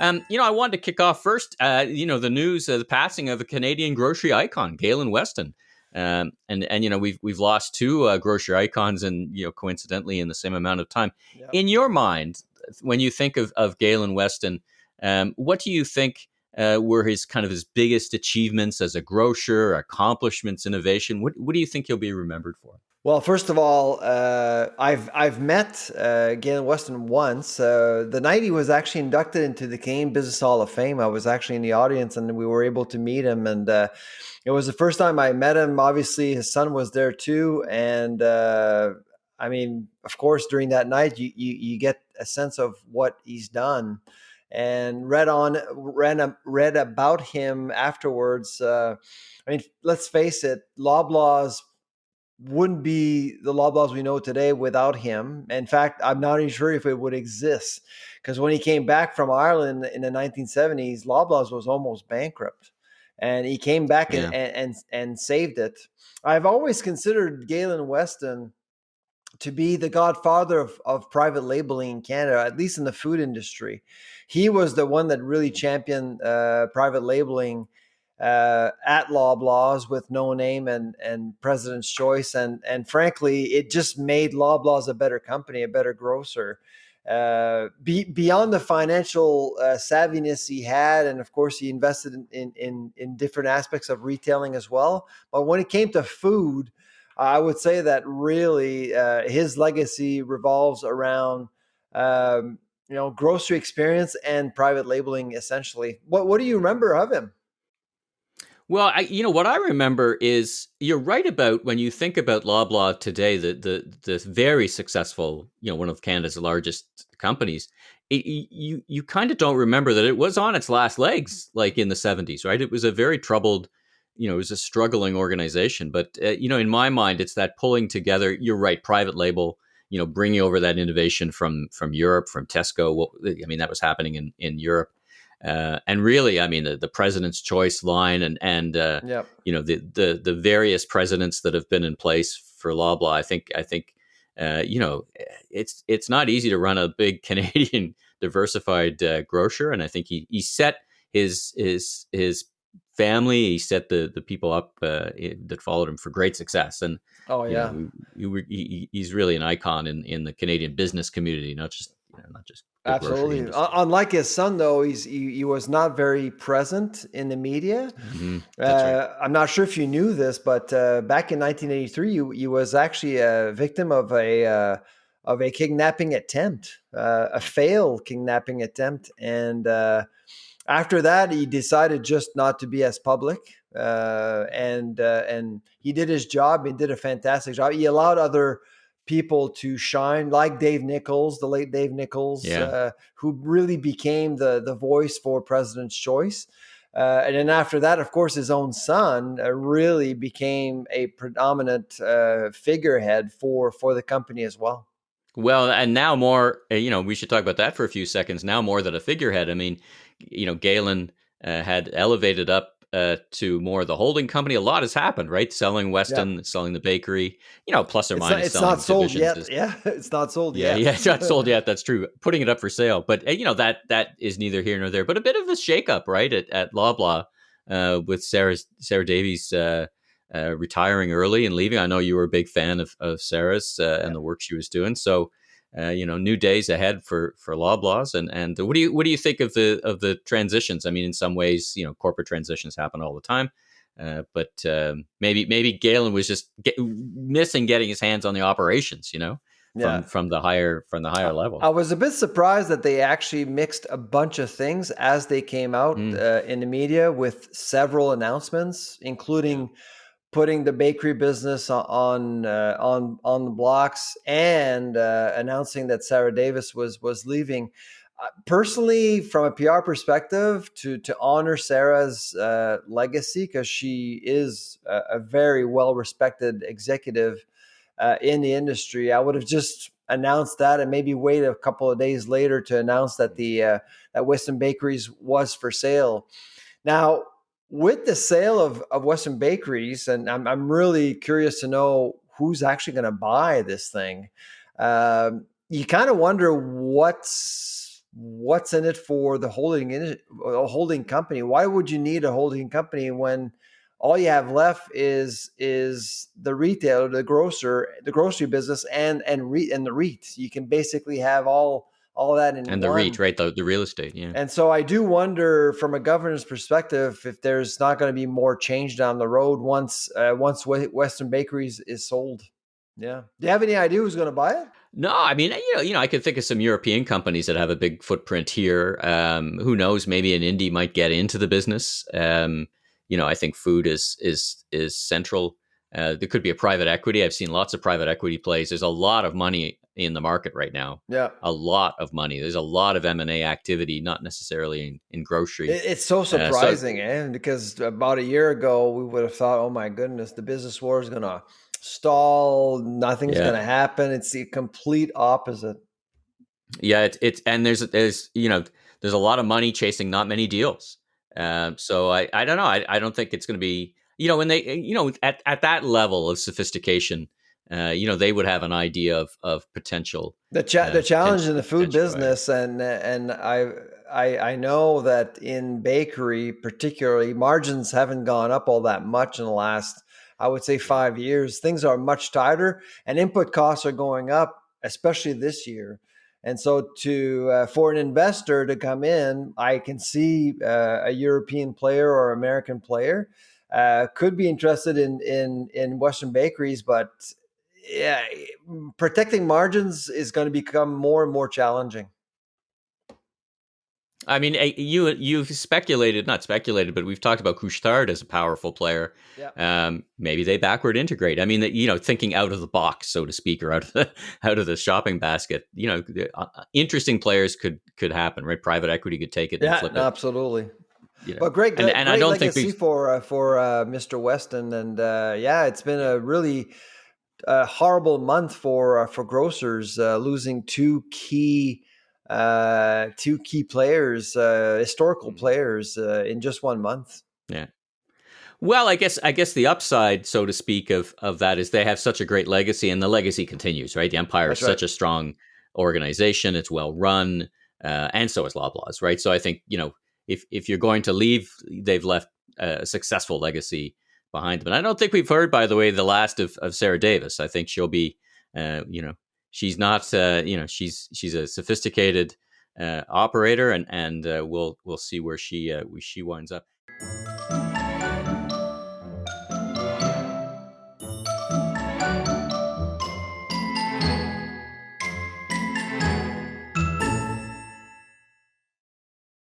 I wanted to kick off first. The news, the passing of a Canadian grocery icon, Galen Weston, and we've lost two grocery icons, and coincidentally in the same amount of time. Yep. In your mind, when you think of Galen Weston, what do you think were his biggest achievements as a grocer, accomplishments, innovation? What do you think he'll be remembered for? Well, first of all, I've met Galen Weston once. The night he was actually inducted into the Canadian Business Hall of Fame, I was actually in the audience, and we were able to meet him. And it was the first time I met him. Obviously, his son was there too, and of course, during that night, you get a sense of what he's done, and read about him afterwards. Let's face it, Loblaws wouldn't be the Loblaws we know today without him. In fact, I'm not even sure if it would exist, because when he came back from Ireland in the 1970s, Loblaws was almost bankrupt, and he came back Yeah. and saved it. I've always considered Galen Weston to be the godfather of private labeling in Canada, at least in the food industry. He was the one that really championed private labeling at Loblaws with No Name and President's Choice, and frankly, it just made Loblaws a better company, a better grocer. Beyond the financial savviness he had, and of course he invested in different aspects of retailing as well. But when it came to food, I would say that really his legacy revolves around grocery experience and private labeling. Essentially, what do you remember of him? Well, what I remember is you're right about when you think about Loblaw today, the very successful, one of Canada's largest companies. You kind of don't remember that it was on its last legs, like in the 70s, right? It was a very troubled, it was a struggling organization. But in my mind, it's that pulling together. You're right, private label. Bringing over that innovation from Europe, from Tesco. That was happening in Europe. And really, the President's Choice line and Yep. the various presidents that have been in place for Loblaw. I think it's not easy to run a big Canadian diversified grocer, and I think he set his family, he set the people up that followed him for great success. And Oh yeah. He's really an icon in the Canadian business community, not just the grocery Absolutely. industry. Unlike his son, though, he was not very present in the media. That's right. I'm not sure if you knew this, but back in 1983, he was actually a victim of a kidnapping attempt, a failed kidnapping attempt, and after that, he decided just not to be as public. And he did his job. He did a fantastic job. He allowed other people to shine, like Dave Nichols, the late Dave Nichols, Yeah. who really became the voice for President's Choice. And then after that, of course, his own son really became a predominant figurehead for the company as well. Well, and now more, we should talk about that for a few seconds. Now more than a figurehead. Galen had elevated up to more of the holding company. A lot has happened, right? Selling Weston, Yep. selling the bakery, plus or minus It's selling not sold divisions. yet. Yeah, it's not sold Yeah, yet. yeah, it's not sold yet. That's true. Putting it up for sale, but that is neither here nor there. But a bit of a shakeup, right, at Loblaw, with Sarah Davies retiring early and leaving. I know you were a big fan of Sarah's and the work she was doing. So, new days ahead for Loblaws. And what do you think of the transitions? In some ways, corporate transitions happen all the time. But maybe Galen was just missing getting his hands on the operations, from the higher level. I was a bit surprised that they actually mixed a bunch of things as they came out in the media, with several announcements, including putting the bakery business on the blocks, and announcing that Sarah Davis was leaving. Personally, from a PR perspective, to honor Sarah's legacy, because she is a very well respected executive in the industry, I would have just announced that, and maybe wait a couple of days later to announce that that Weston Bakeries was for sale. Now, with the sale of Weston Bakeries, and I'm really curious to know who's actually going to buy this thing. You kind of wonder what's what's in it for the holding company? Why would you need a holding company when all you have left is the retailer, the grocer, the grocery business, and the REIT? You can basically have all that in And the REIT, one. right? The real estate, yeah. And so I do wonder, from a governance perspective, if there's not going to be more change down the road once Western Bakeries is sold. Yeah. Do you have any idea who's going to buy it? No, I mean, I could think of some European companies that have a big footprint here. Who knows? Maybe an indie might get into the business. I think food is central. There could be a private equity. I've seen lots of private equity plays. There's a lot of money in the market right now. Yeah. A lot of money. There's a lot of M&A activity, not necessarily in grocery. It's so surprising, because about a year ago we would have thought, oh my goodness, the business war is going to stall. Nothing's going Yeah, to happen. It's the complete opposite. yeah. It's and there's a lot of money chasing not many deals. So I don't know. I don't think it's going to be when they at that level of sophistication, they would have an idea of potential The challenge in the food potential buyers. business, and I know that in bakery particularly, margins haven't gone up all that much in the last, I would say, 5 years. Things are much tighter, and input costs are going up, especially this year. And so, to for an investor to come in, I can see a European player or American player could be interested in Western bakeries, but yeah, protecting margins is going to become more and more challenging. I mean, you've speculated, not speculated, but we've talked about Couche-Tard as a powerful player. Yeah. Maybe they backward integrate. I mean, thinking out of the box, so to speak, or out of the shopping basket. Interesting players could happen, right? Private equity could take it and Yeah, flip no, it. absolutely. You know, But great, great, and I great don't think legacy we. for Mr. Weston, and yeah, it's been a really horrible month for grocers, losing two key players, historical players, in just 1 month. Yeah. Well, I guess the upside, so to speak, of that is they have such a great legacy, and the legacy continues. Right, the Empire is That's right. such a strong organization; it's well run, and so is Loblaws. Right, so I think if you're going to leave, they've left a successful legacy behind them. And I don't think we've heard, by the way, the last of Sarah Davis. I think she'll be, she's not, she's a sophisticated operator, and we'll see where she winds up.